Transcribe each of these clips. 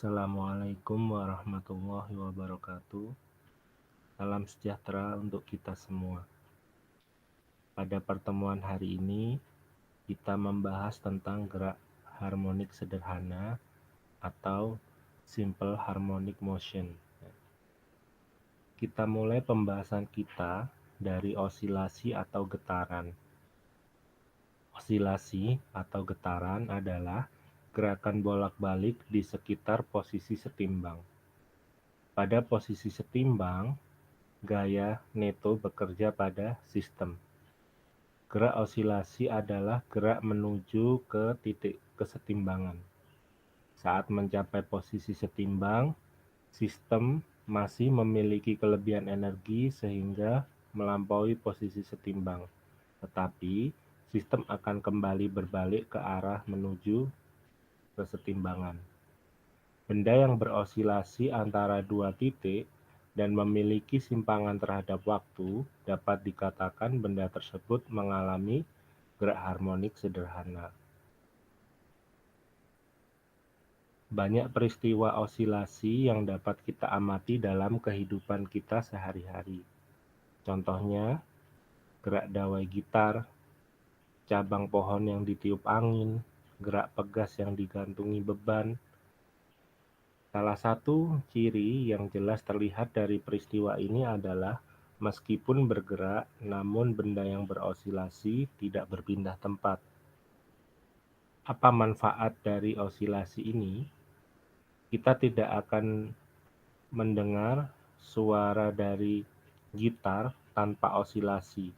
Assalamualaikum warahmatullahi wabarakatuh. Salam sejahtera untuk kita semua. Pada pertemuan hari ini, kita membahas tentang gerak harmonik sederhana atau simple harmonic motion. Kita mulai pembahasan kita dari osilasi atau getaran. Osilasi atau getaran adalah gerakan bolak-balik di sekitar posisi setimbang. Pada posisi setimbang, gaya neto bekerja pada sistem. Gerak osilasi adalah gerak menuju ke titik kesetimbangan. Saat mencapai posisi setimbang, sistem masih memiliki kelebihan energi sehingga melampaui posisi setimbang. Tetapi, sistem akan kembali berbalik ke arah menuju kesetimbangan. Benda yang berosilasi antara dua titik dan memiliki simpangan terhadap waktu dapat dikatakan benda tersebut mengalami gerak harmonik sederhana. Banyak peristiwa osilasi yang dapat kita amati dalam kehidupan kita sehari-hari. Contohnya, gerak dawai gitar, cabang pohon yang ditiup angin, gerak pegas yang digantungi beban. Salah satu ciri yang jelas terlihat dari peristiwa ini adalah meskipun bergerak, namun benda yang berosilasi tidak berpindah tempat. Apa manfaat dari osilasi ini? Kita tidak akan mendengar suara dari gitar tanpa osilasi.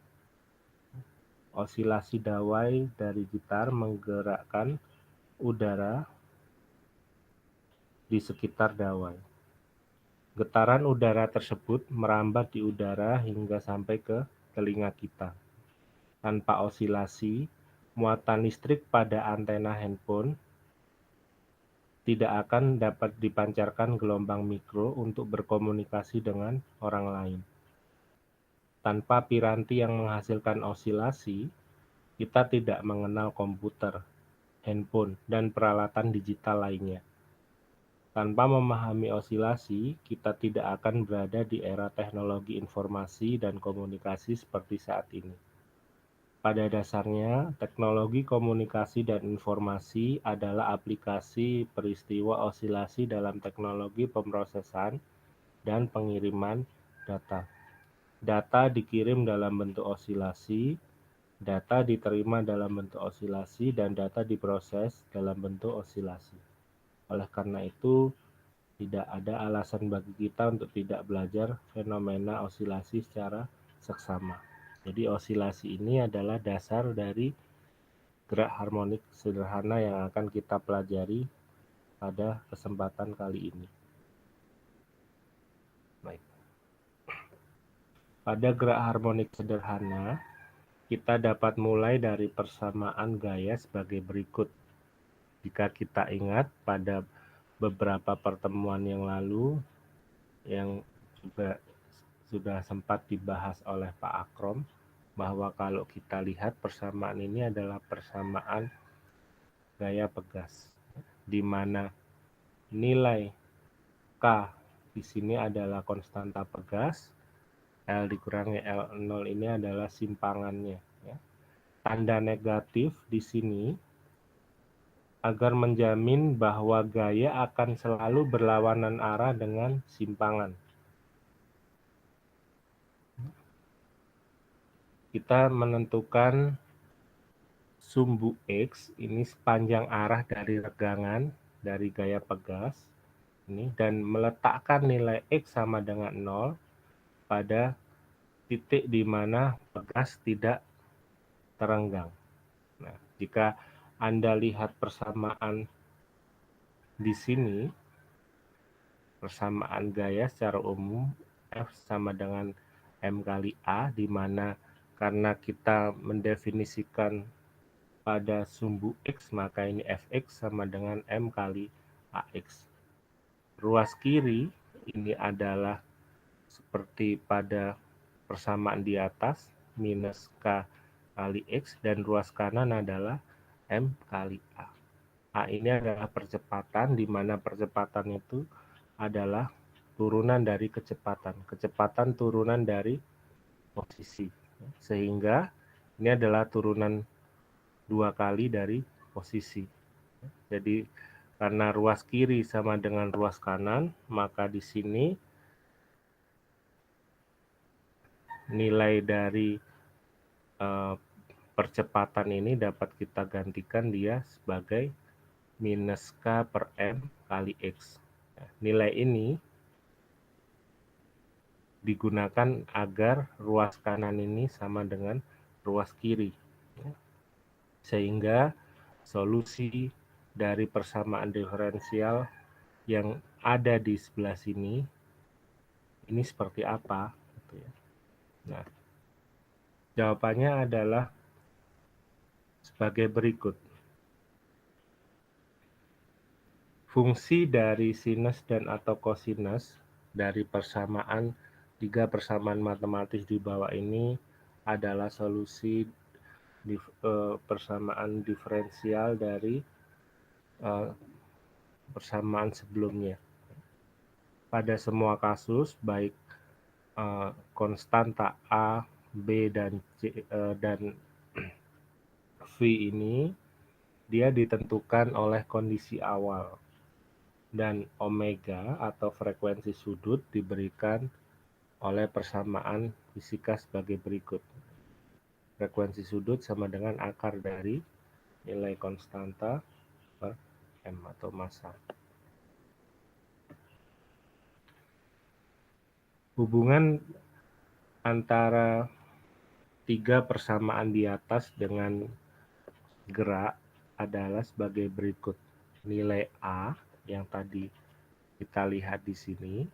Osilasi dawai dari gitar menggerakkan udara di sekitar dawai. Getaran udara tersebut merambat di udara hingga sampai ke telinga kita. Tanpa osilasi, muatan listrik pada antena handphone tidak akan dapat dipancarkan gelombang mikro untuk berkomunikasi dengan orang lain. Tanpa piranti yang menghasilkan osilasi, kita tidak mengenal komputer, handphone, dan peralatan digital lainnya. Tanpa memahami osilasi, kita tidak akan berada di era teknologi informasi dan komunikasi seperti saat ini. Pada dasarnya, teknologi komunikasi dan informasi adalah aplikasi peristiwa osilasi dalam teknologi pemrosesan dan pengiriman data. Data dikirim dalam bentuk osilasi, data diterima dalam bentuk osilasi, dan data diproses dalam bentuk osilasi. Oleh karena itu, tidak ada alasan bagi kita untuk tidak belajar fenomena osilasi secara seksama. Jadi osilasi ini adalah dasar dari gerak harmonik sederhana yang akan kita pelajari pada kesempatan kali ini. Baik. Pada gerak harmonik sederhana, kita dapat mulai dari persamaan gaya sebagai berikut. Jika kita ingat pada beberapa pertemuan yang lalu yang juga sudah sempat dibahas oleh Pak Akrom, bahwa kalau kita lihat persamaan ini adalah persamaan gaya pegas, di mana nilai K di sini adalah konstanta pegas, L dikurangi L0 ini adalah simpangannya. Ya. Tanda negatif di sini agar menjamin bahwa gaya akan selalu berlawanan arah dengan simpangan. Kita menentukan sumbu X ini sepanjang arah dari regangan dari gaya pegas ini dan meletakkan nilai X sama dengan 0 pada titik di mana pegas tidak terenggang. Nah, jika Anda lihat persamaan di sini, persamaan gaya secara umum F sama dengan M kali A, di mana karena kita mendefinisikan pada sumbu X, maka ini Fx sama dengan M kali Ax. Ruas kiri ini adalah seperti pada persamaan di atas, minus K kali X, dan ruas kanan adalah M kali A. A ini adalah percepatan, di mana percepatan itu adalah turunan dari kecepatan. Kecepatan turunan dari posisi. Sehingga ini adalah turunan 2 kali dari posisi. Jadi karena ruas kiri sama dengan ruas kanan, maka di sini nilai dari percepatan ini dapat kita gantikan dia sebagai minus K per M kali X. Nilai ini digunakan agar ruas kanan ini sama dengan ruas kiri. Sehingga solusi dari persamaan diferensial yang ada di sebelah sini ini seperti apa? Nah, jawabannya adalah sebagai berikut. Fungsi dari sinus dan atau kosinus dari persamaan 3 persamaan matematis di bawah ini adalah solusi persamaan diferensial dari persamaan sebelumnya. Pada semua kasus, baik konstanta A, B, dan V ini, dia ditentukan oleh kondisi awal. Dan omega atau frekuensi sudut diberikan oleh persamaan fisika sebagai berikut. Frekuensi sudut sama dengan akar dari nilai konstanta per M atau massa. Hubungan antara 3 persamaan di atas dengan gerak adalah sebagai berikut. Nilai A yang tadi kita lihat di sini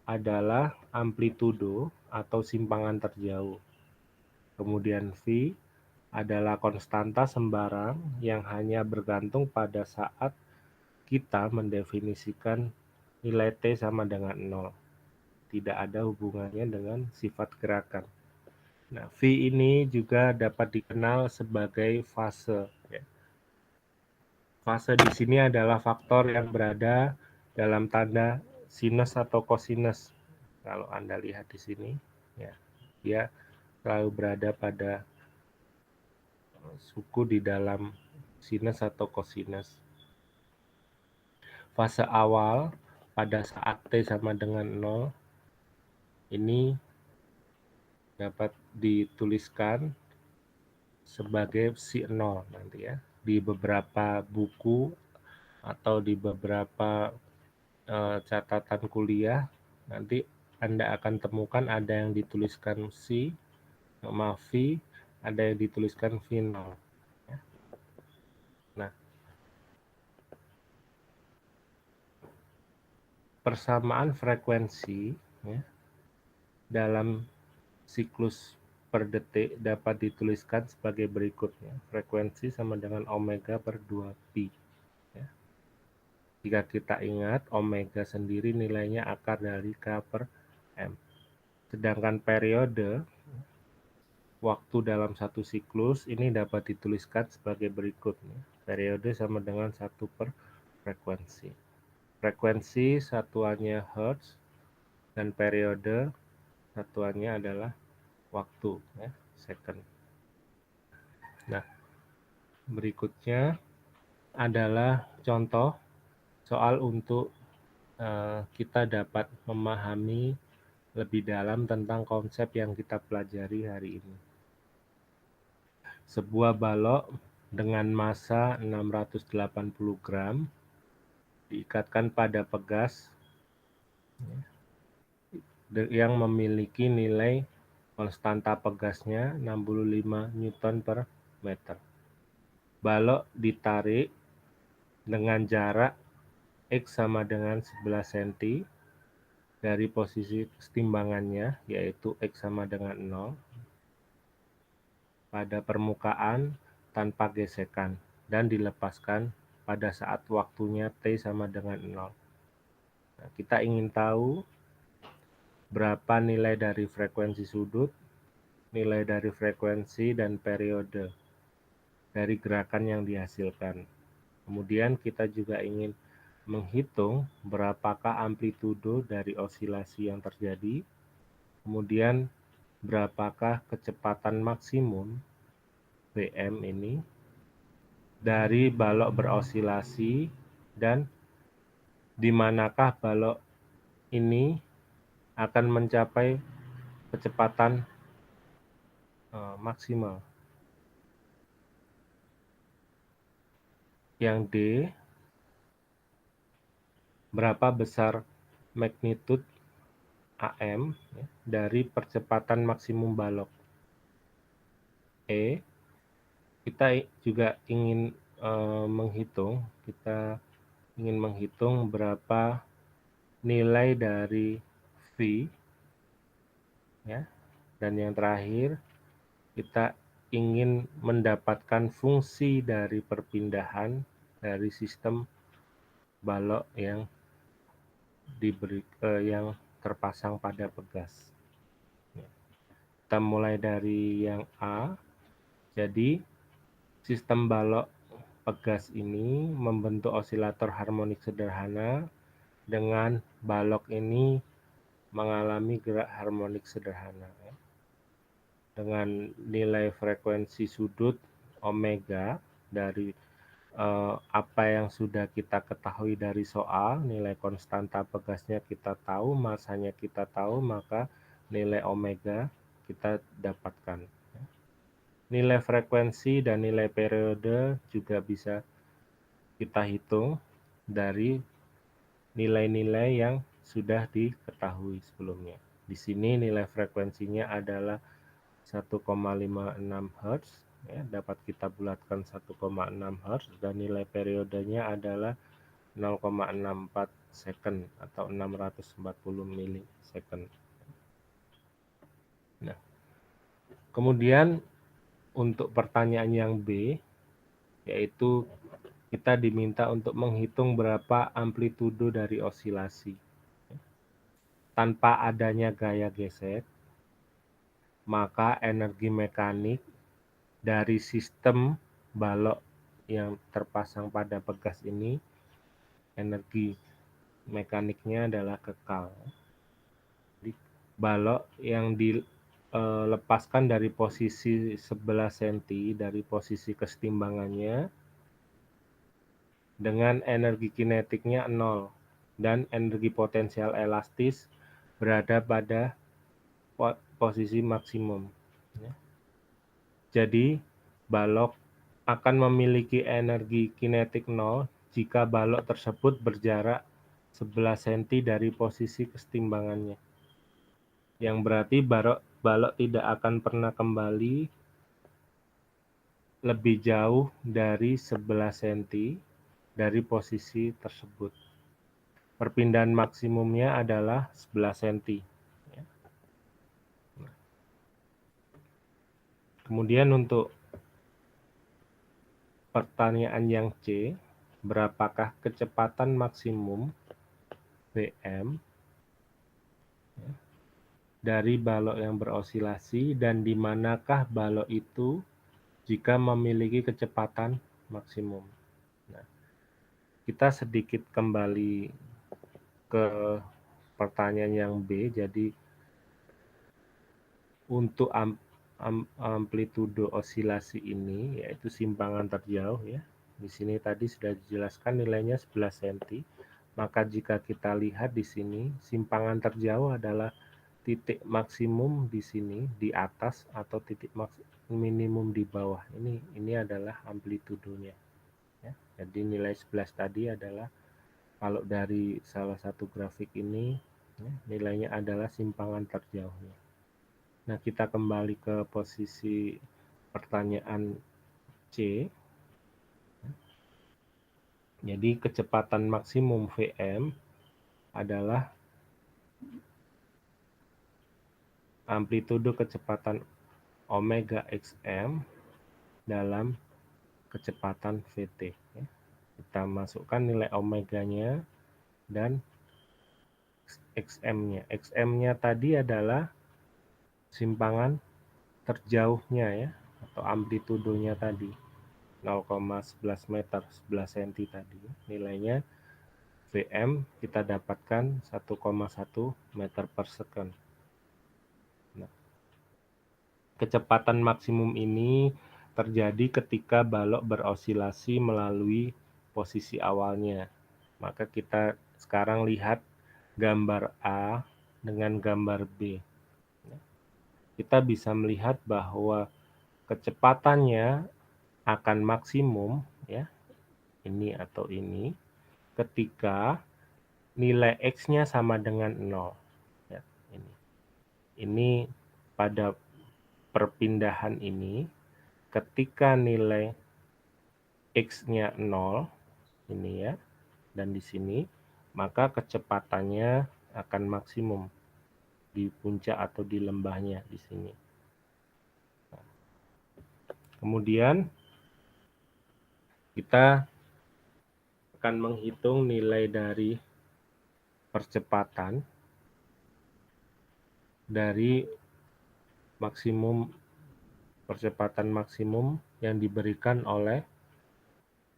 adalah amplitudo atau simpangan terjauh. Kemudian V adalah konstanta sembarang yang hanya bergantung pada saat kita mendefinisikan nilai T sama dengan 0. Tidak ada hubungannya dengan sifat gerakan. Nah, V ini juga dapat dikenal sebagai fase. Fase di sini adalah faktor yang berada dalam tanda sinus atau kosinus. Kalau Anda lihat di sini, ya, dia selalu berada pada suku di dalam sinus atau kosinus. Fase awal pada saat T sama dengan 0 ini dapat dituliskan sebagai psi 0 nanti ya. Di beberapa buku atau di beberapa catatan kuliah nanti Anda akan temukan ada yang dituliskan V, ada yang dituliskan V0. Nah, persamaan frekuensi ya, dalam siklus per detik dapat dituliskan sebagai berikutnya. Frekuensi sama dengan omega per 2pi. Ya. Jika kita ingat, omega sendiri nilainya akar dari K per M. Sedangkan periode waktu dalam satu siklus ini dapat dituliskan sebagai berikut. Periode sama dengan 1 per frekuensi. Frekuensi satuannya Hertz dan periode satuannya adalah waktu, ya, second. Nah, berikutnya adalah contoh soal untuk kita dapat memahami lebih dalam tentang konsep yang kita pelajari hari ini. Sebuah balok dengan massa 680 gram diikatkan pada pegas yang memiliki nilai konstanta pegasnya 65 Newton per meter. Balok ditarik dengan jarak X sama dengan 11 cm dari posisi kesetimbangannya, yaitu X sama dengan 0, pada permukaan tanpa gesekan dan dilepaskan pada saat waktunya T sama dengan 0. Nah, kita ingin tahu berapa nilai dari frekuensi sudut, nilai dari frekuensi, dan periode dari gerakan yang dihasilkan. Kemudian kita juga ingin menghitung berapakah amplitudo dari osilasi yang terjadi, kemudian berapakah kecepatan maksimum Vm ini dari balok berosilasi, dan di manakah balok ini akan mencapai kecepatan maksimal. Yang D, berapa besar magnitude AM dari percepatan maksimum balok. E, kita juga ingin menghitung berapa nilai dari V, ya. Dan yang terakhir, kita ingin mendapatkan fungsi dari perpindahan dari sistem balok yang terpasang pada pegas. Kita mulai dari yang A. Jadi sistem balok pegas ini membentuk osilator harmonik sederhana dengan balok ini mengalami gerak harmonik sederhana, dengan nilai frekuensi sudut omega dari apa yang sudah kita ketahui dari soal. Nilai konstanta pegasnya kita tahu, masanya kita tahu, maka nilai omega kita dapatkan. Nilai frekuensi dan nilai periode juga bisa kita hitung dari nilai-nilai yang sudah diketahui sebelumnya. Di sini nilai frekuensinya adalah 1,56 Hz, ya, dapat kita bulatkan 1,6 Hz, dan nilai periodenya adalah 0,64 second atau 640 milisecond. Nah, kemudian untuk pertanyaan yang B, yaitu kita diminta untuk menghitung berapa amplitudo dari osilasi tanpa adanya gaya gesek, maka energi mekanik dari sistem balok yang terpasang pada pegas ini, energi mekaniknya adalah kekal. Jadi, balok yang dilepaskan dari posisi 11 cm dari posisi kesetimbangannya dengan energi kinetiknya 0 dan energi potensial elastis berada pada posisi maksimum. Jadi, balok akan memiliki energi kinetik 0 jika balok tersebut berjarak 11 cm dari posisi kesetimbangannya. Yang berarti balok tidak akan pernah kembali lebih jauh dari 11 cm dari posisi tersebut. Perpindahan maksimumnya adalah 11 cm. Kemudian untuk pertanyaan yang C, berapakah kecepatan maksimum Vm dari balok yang berosilasi, dan di manakah balok itu jika memiliki kecepatan maksimum. Nah, kita sedikit kembali ke pertanyaan yang B. Jadi untuk amplitudo osilasi ini, yaitu simpangan terjauh, ya. Di sini tadi sudah dijelaskan nilainya 11 cm. Maka jika kita lihat di sini, simpangan terjauh adalah titik maksimum di sini di atas atau titik minimum di bawah. Ini adalah amplitudonya, ya. Jadi nilai 11 tadi adalah, kalau dari salah satu grafik ini, ya, nilainya adalah simpangan terjauhnya. Nah, kita kembali ke posisi pertanyaan C. Jadi kecepatan maksimum Vm adalah amplitudo kecepatan omega xm dalam kecepatan Vt. Kita masukkan nilai omeganya dan xm-nya. Xm-nya tadi adalah simpangan terjauhnya, ya, atau amplitudonya tadi. 0,11 meter, 11 cm tadi. Nilainya Vm kita dapatkan 1,1 meter per second. Nah, kecepatan maksimum ini terjadi ketika balok berosilasi melalui posisi awalnya. Maka kita sekarang lihat gambar A dengan gambar B. Kita bisa melihat bahwa kecepatannya akan maksimum, ya, ini atau ini, ketika nilai X-nya sama dengan 0. Ya, ini pada perpindahan ini, ketika nilai X-nya 0, ini ya, dan di sini, maka kecepatannya akan maksimum di puncak atau di lembahnya di sini. Kemudian kita akan menghitung nilai dari percepatan dari percepatan maksimum yang diberikan oleh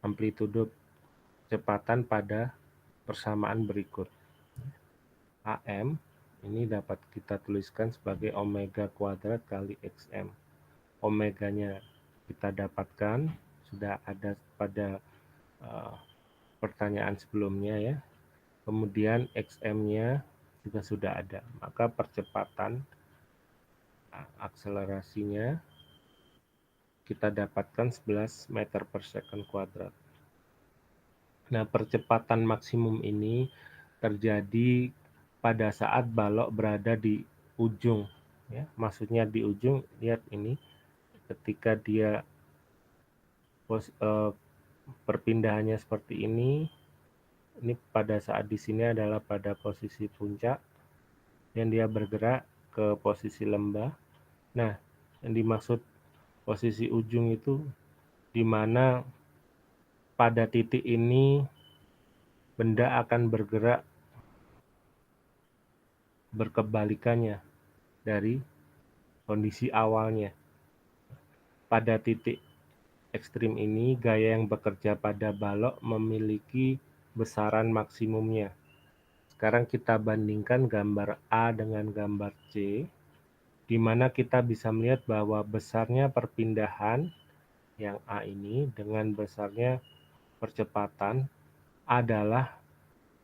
amplitudo kecepatan pada persamaan berikut. AM ini dapat kita tuliskan sebagai omega kuadrat kali XM. Omeganya kita dapatkan, sudah ada pada pertanyaan sebelumnya ya. Kemudian XM-nya juga sudah ada. Maka percepatan akselerasinya kita dapatkan 11 meter per second kuadrat. Nah, percepatan maksimum ini terjadi pada saat balok berada di ujung, ya. Maksudnya di ujung, lihat ini, ketika dia perpindahannya seperti ini pada saat di sini adalah pada posisi puncak, yang dia bergerak ke posisi lembah. Nah, yang dimaksud posisi ujung itu di mana pada titik ini benda akan bergerak berkebalikannya dari kondisi awalnya. Pada titik ekstrim ini, gaya yang bekerja pada balok memiliki besaran maksimumnya. Sekarang kita bandingkan gambar A dengan gambar C, di mana kita bisa melihat bahwa besarnya perpindahan yang A ini dengan besarnya percepatan adalah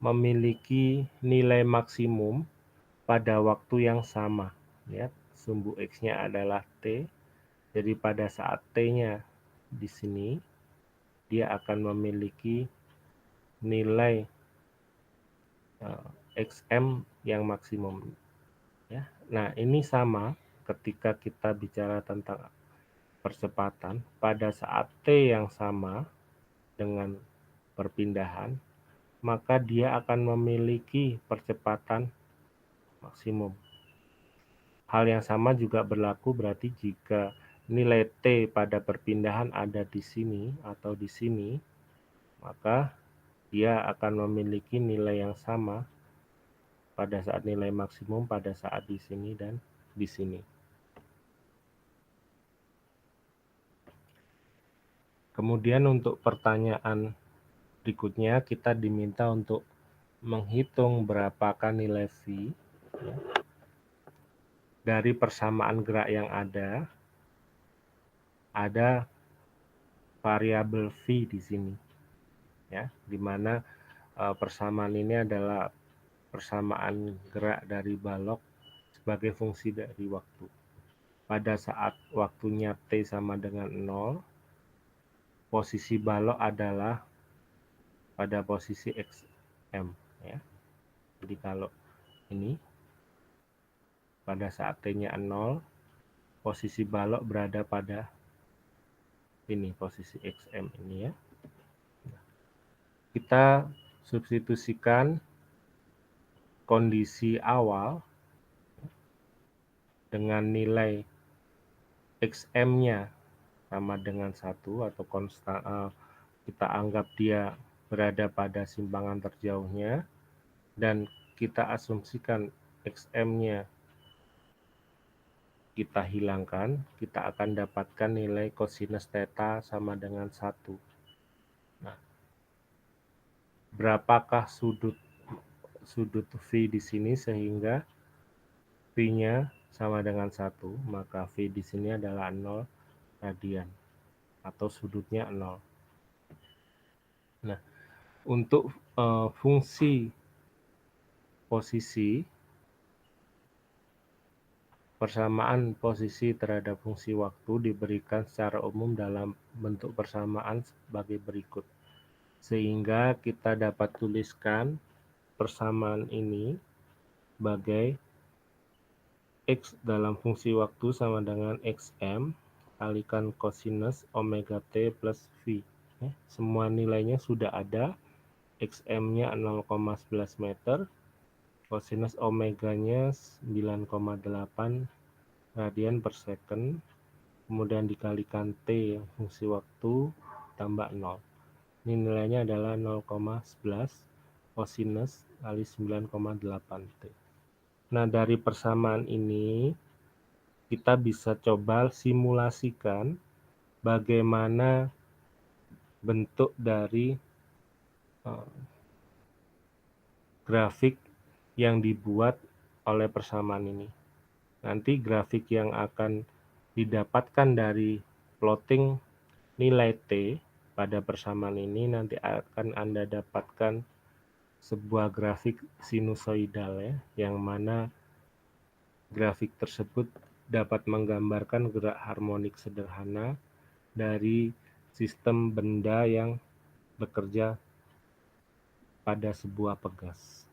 memiliki nilai maksimum pada waktu yang sama. Lihat, sumbu X-nya adalah T. Jadi pada saat T-nya di sini, dia akan memiliki nilai XM yang maksimum. Ya. Nah, ini sama ketika kita bicara tentang percepatan. Pada saat T yang sama dengan perpindahan, maka dia akan memiliki percepatan maksimum. Hal yang sama juga berlaku berarti jika nilai T pada perpindahan ada di sini atau di sini, maka dia akan memiliki nilai yang sama pada saat nilai maksimum pada saat di sini dan di sini. Kemudian untuk pertanyaan berikutnya, kita diminta untuk menghitung berapakah nilai V ya, dari persamaan gerak yang ada variabel V di sini, ya, di mana persamaan ini adalah persamaan gerak dari balok sebagai fungsi dari waktu. Pada saat waktunya T sama dengan 0, posisi balok adalah pada posisi XM, ya. Jadi kalau ini pada saat T-nya 0, posisi balok berada pada ini, posisi XM ini ya. Kita substitusikan kondisi awal dengan nilai XM-nya sama dengan 1 atau konstan, kita anggap dia berada pada simpangan terjauhnya, dan kita asumsikan XM-nya kita hilangkan, kita akan dapatkan nilai kosinus theta sama dengan 1. Nah, berapakah sudut V di sini sehingga V-nya sama dengan 1, maka V di sini adalah 0 radian atau sudutnya 0. Nah, untuk fungsi posisi, persamaan posisi terhadap fungsi waktu diberikan secara umum dalam bentuk persamaan sebagai berikut. Sehingga kita dapat tuliskan persamaan ini sebagai X dalam fungsi waktu sama dengan XM kalikan kosinus omega T plus V. Semua nilainya sudah ada. XM-nya 0,11 meter, kosinus omeganya 9,8 radian per second, kemudian dikalikan T yang fungsi waktu tambah 0. Ini nilainya adalah 0,11 kosinus kali 9,8 T. Nah, dari persamaan ini kita bisa coba simulasikan bagaimana bentuk dari grafik yang dibuat oleh persamaan ini. Nanti grafik yang akan didapatkan dari plotting nilai T pada persamaan ini nanti akan Anda dapatkan sebuah grafik sinusoidal ya, yang mana grafik tersebut dapat menggambarkan gerak harmonik sederhana dari sistem benda yang bekerja pada sebuah pegas.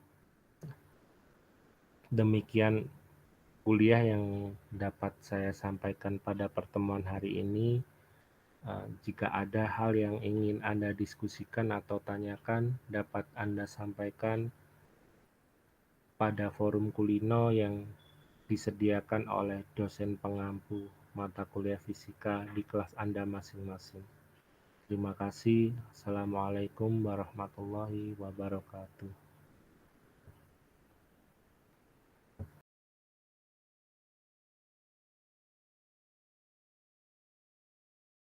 Demikian kuliah yang dapat saya sampaikan pada pertemuan hari ini. Jika ada hal yang ingin Anda diskusikan atau tanyakan, dapat Anda sampaikan pada forum Kulino yang disediakan oleh dosen pengampu mata kuliah fisika di kelas Anda masing-masing. Terima kasih. Assalamualaikum warahmatullahi wabarakatuh.